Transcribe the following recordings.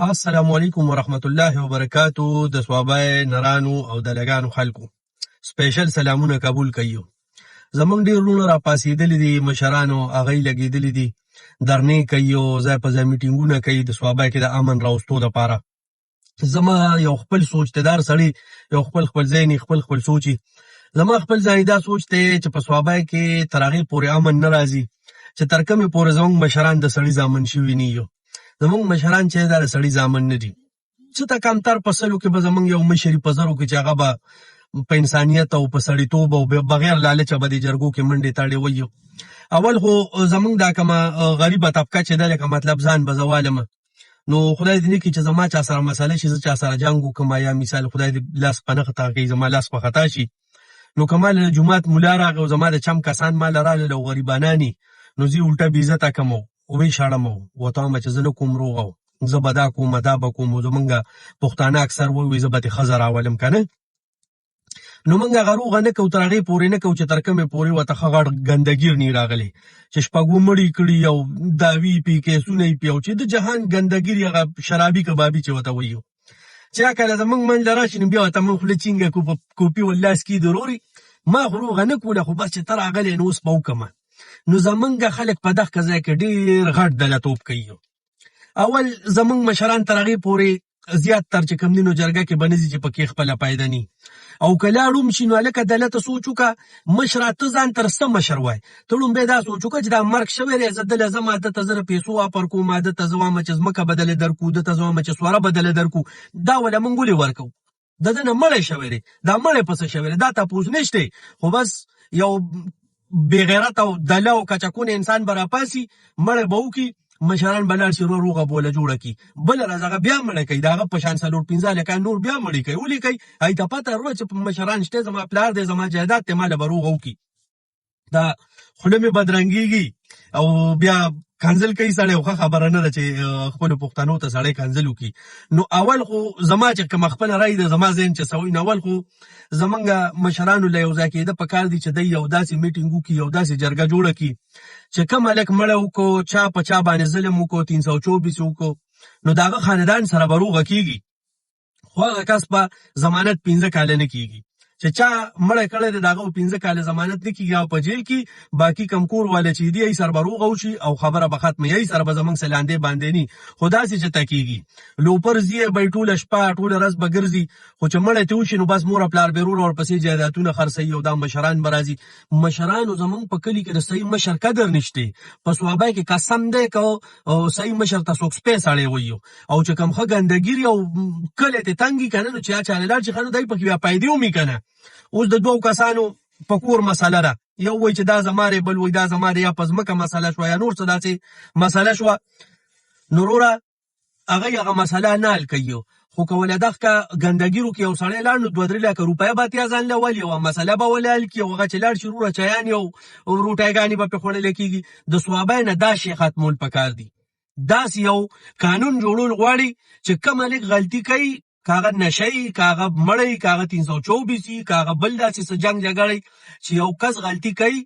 السلام علیکم ورحمت الله وبرکاتو. د صوابای نرانو او د لګانو خلکو سپیشل سلامونه قبول کړئ. زمونږ ډیر رونه را پاسېدلي دي، مشرانو هغوی لګېدلي دي، درنې کوي او ځای په ځای میټینګونه کوي د صوابای کې د امن راوستو دپاره. زما یو خپل سوچتدار سړی، یو خپل ذهن خپل سوچي. زما خپل ځای دا سوچ دی چې په صوابای کې تر هغې پورې امن نه راځي چې تر کومې پورې زمونږ مشران د سړي زامن شوي نه یو. زمونږ مشران چې دا د سړي زامن نه دي. څه ته کمتر په سلو کې به زمونږ یو مشر په زرو کې چې هغه به په انسانیت او په سړیتوب او بغیر لالچه به د جرګو کې منډې تاړې ویو. اول خو زمونږ دا کومه غریبه طبقه چې ده لکه مطلب ځان به زه والمه، نو خدای دې نه کړي چې زما چا سره مسله شي، زه چا سره جنګ وکړم یا مثال خدای دې لاس په نه خطا کوي، زما لاس په خطا شي. نو که ما له جومات ملا راغی او زما د چم کسان ما له راغلل او غریبانانې، نو زه یې الټه بېعزته کړم او ویې شړم او ورته وایم چې زه نه کوم روغ او زه به دا کوم دا به کوم. او زمونږ پښتانه اکثر وایي زه به دې ښځه راولم که نه. نو موږ هغه روغه نه کوو، تر هغې پورې نه کوو چې تر کومې پورې ورته ښه غټ ګندګیر نه راغلی چې شپږ مړي کړي او داوي پې کیسونه یې پې او چې د جهان ګندګیر هغه شرابي کبابي چې ورته وایو. چې کله زمونږ منځ له راشي نو بیا ورته موږ خوله چینګه کړو په کوپي ولاس کې ضروري ما خو روغه نه کوله، خو بس چې ته راغلی نو اوس به وکړمه. نو زمونږ خلک په دغه ځای کې ډېر غټ دلتوب کوي. اول زمونږ مشران تر هغې پورې زیات تر چې کوم دي نو جرګه کې به نه ځي چې پکې خپله فایده ني. او که لاړ شي نو هلکه دلته سوچ وکړه مشره ته ځان تر څه مشر وای، ته لومبی دا سوچ وکړه چې دا مرګ شوی دی، زه دله ځم ده ته زه د پیسو واپر کوم، ده ته زه وایم چې ځمکه به دله درکو، ده ته زه وایم چې سواره به دله درکو. دا وله موږ ولې ورکوو؟ د ده نه مړی شوی دی، دا مړی پسې شوی دی، دا تپوس نشتی. خو بس یو بېغیرت او دله او کچکون انسان به راپاسي، مړی به وکړي، مشران به لاړ شي روغه بوله جوړه کړي، بله ورځ هغه بیا مړی کوي، د هغه په شان 4-5 هلکان نور بیا مړي کوي. ولې کوي؟ هغوی ته پته روه چې مشران شته، زما پلار دی، زما جایداد دی، ما له به روغه وکړي. دا خوله مې بدرنګېږي او بیا کنځل کوي سړی، خو ښه خبره نه ده چې خپلو پښتنو ته سړی کنځل وکړي. نو اول خو زما چې کومه خپله رایې ده، زما ذهن چې څه وایي، نو اول خو زمونږ مشرانو له یو ځای کېده په کار دي چې دی یو داسې میټینګ وکړي، یو داسې جرګه جوړه کړي چې کوم هلک مړه وکړو، چا په چا باندې ظلم وکړو، 324 وکړو، نو د هغه خاندان سره به روغه کېږي. خو هغه کس به ضمانت 15 کاله نه کېږي چې چا مړی کړی دی د هغه 15 کاله ضمانت نه کېږي او په جیل کې باقي کم کور والا چې دي یې سر به روغه وشي او خبره به ختمه، یې سر به زمونږ سلاندې باندې ني. خو داسې چې ته کېږي لوپر ځي به یې ټوله شپه ټوله ورځ به ګرځي، خو چې مړی ته وشي نو بس مور پلار به وروره ورپسې جایدادونه خرڅوي او دا مشران به راځي. مشرانو زمونږ په کلي کې د صحیح مشر قدر نشتی. په صوابای کې قسم دی که صحیح مشر ته څوک سپی سړی وایو، او چې کوم ښه ګندګیر او کلی ته تنګ وي که نه، نو چې چا لاړ شي ښه نو دی پکې بیا پیدې ومي که نه. اوس د 2 کسانو په کور مسله ده، یو وایي چې دا زما دی، بل وایي دا زما دی، یا په ځمکه مسله شوه یا نور څه داسې مسله شوه، نو وروره هغوی هغه مسله نه حل کوي. خو که ولې دغه ګندګیرو کې یو سړی لاړ نو 2-3 لکه روپۍ به اتیا ځان له ولي او مسله به ولې حل کړي، او هغه چې لاړ شي وروره چایانې او روټیګانې به پرې خوړلی کېږي. د صوابۍ نه دا شی ختمول پکار دي. داسې یو قانون جوړول غواړي چې کوم هلک غلطي کوي، که هغه نشی، که هغه مړی، که هغه 324، که هغه بل داسې څه جنګ جګړی، چې یو کس غلطي کوي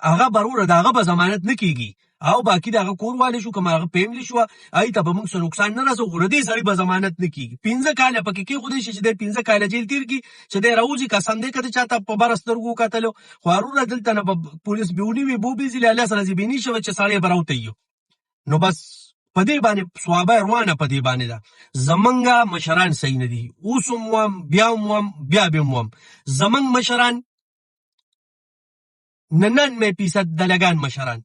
هغه به وروره د هغه به ضمانت نه کېږي او باقي د هغه کور والی شو، که هغه فیملي شوه، هغوی ته به موږ څه نقصان نه رسو، خو د دې سړي به ضمانت نه کېږي. 15 کاله پکې کېښودی شي چې دی 15 کاله جیل تېر کړي، چې دی راوځي قسم دی که د چاته په بره سترګو وکتلو، خو وروره دلته نه به پولیس به ونیوي، به وبېځي، له الله سره زبېني شوه چې سړی به راوتهیو. نو بس په دې باندې صوابۍ روانه په دې باندې ده. زمونږ مشران صحیح نه دي. اوس هم وایم، بیا هم وایم، بیا به هم وایم، زمونږ مشران 99% د لګان مشران